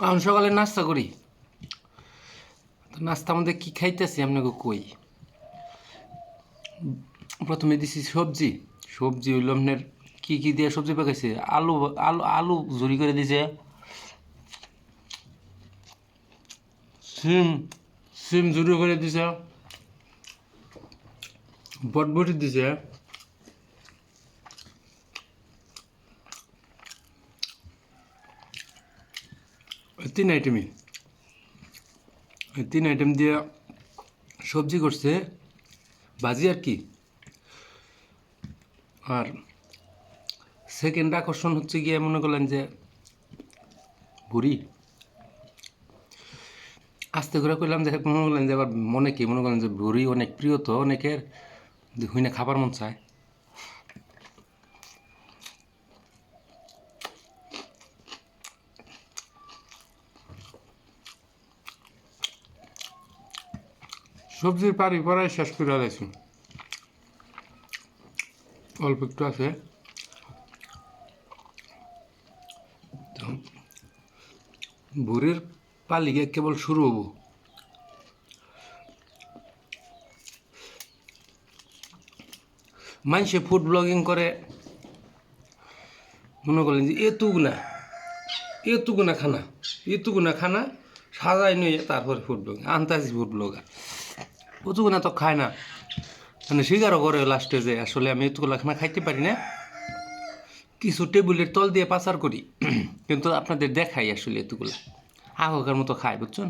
এখন সকালে নাস্তা করি। তো নাস্তার মধ্যে কী খাইতেছি আপনাকে কই। প্রথমে দিছি সবজি। সবজি হইল আপনার কী কী দিয়ে সবজি পাকাইছে, আলু আলু আলু ঝুরি করে দিছে, সিম সিম ঝুরি করে দিছে, বটবটি দিছে, তিন আইটেমই। তিন আইটেম দিয়ে সবজি করছে, ভাজি আর কি। আর সেকেন্ড আকর্ষণ হচ্ছে গিয়ে মনে করলেন যে ভুড়ি। আস্তে করে কইলাম যে মনে করলেন যে আবার মনে কি মনে করলেন যে ভুড়ি অনেক প্রিয়, তো অনেকের হই না খাবার মন চায়। সবজির পারি পরাই শেষ করে আলাইছি, অল্প একটু আছে। তো ভুড়ির পালিগে কেবল শুরু হবো। মানুষে ফুড ব্লগিং করে মনে করলেন যে এতুগুনা খানা সাজাই নিয়ে তারপরে ফুড ব্লগ আন্তাজি ফুড ব্লগার। অতুগুনা তো খায় না, মানে স্বীকারও করে লাস্টে যে আসলে আমি এতগুলা খানা খাইতে পারি না, কিছু টেবিলের তল দিয়ে পাচার করি কিন্তু আপনাদের দেখাই আসলে এতগুলা আগকার মতো খায়, বুঝছেন।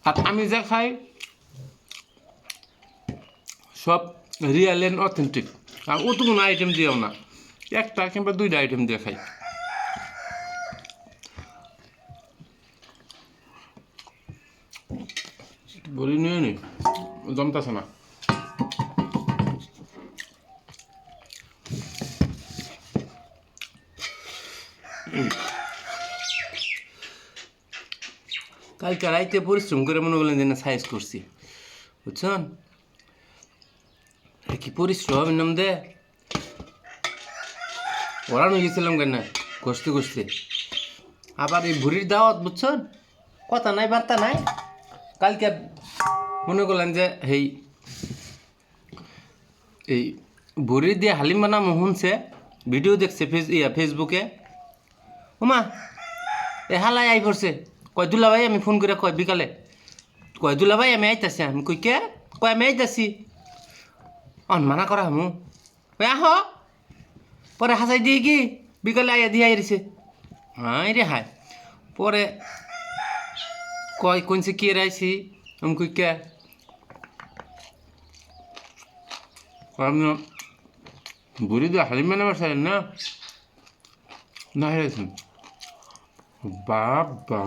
আর আমি যা খাই সব রিয়েল অ্যান্ড অথেন্টিক। আর অতগুলো আইটেম দিয়েও না, একটা কিংবা দুইটা আইটেম দিয়ে খাই। বলি নিয়ে নি জমতাছে না। কালকে রাইতে পরিশ্রম করে মনে করলেন যে না সাইজ করছি, বুঝছেন। কি পরিশ্রম নাম দে ওরানো গেছিলাম কেন কষতে কষতে। আবার এই ভুড়ির দাওয়াত, বুঝছেন, কথা নাই বার্তা নাই। কালকে মনে করলেন যে এই ভুড়ি দিয়ে হালিম বানামো শুনছে, ভিডিও দেখছে ফেসবুকে। ওমা এ হালাই আই পড়ছে, কয় দুলা ভাই আমি ফোন করে কয় বিকালে, কয় দুলা ভাই আমি আইতাছি। আমি কই কে, কয় আমি আইতাছি। মানা করা হামু, কয় আহ পরে হাসাই দিয়ে কি বিকালে আইয়া দিয়ে আইরিছে। হাই রে হাই। পরে কয় কোনছে কে রাইছি, আমি কই কে, আমি বুড়ি দিয়ে হালিম বানাবার চাইলেন না না হেরেছেন। বাবা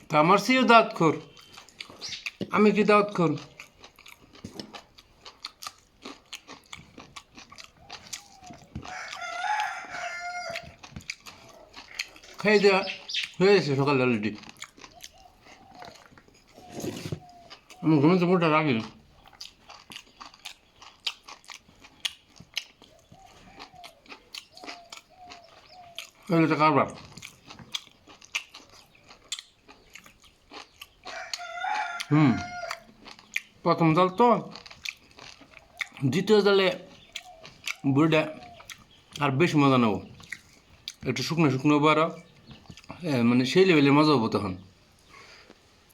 তা আমার সিও দাওয়াত খোর, আমি কি দাওয়াত খোর। খাই দেওয়া হয়ে গেছে সকালে অলরেডি। আমি ঘুমে চোখটা রাখি। এটা কারবার। প্রথম জাল তো, দ্বিতীয় জালে বুড়িটা আর বেশি মজা নেবো, একটু শুকনো শুকনো হবো আরও, মানে সেই লেভেলের মজা হবো তখন।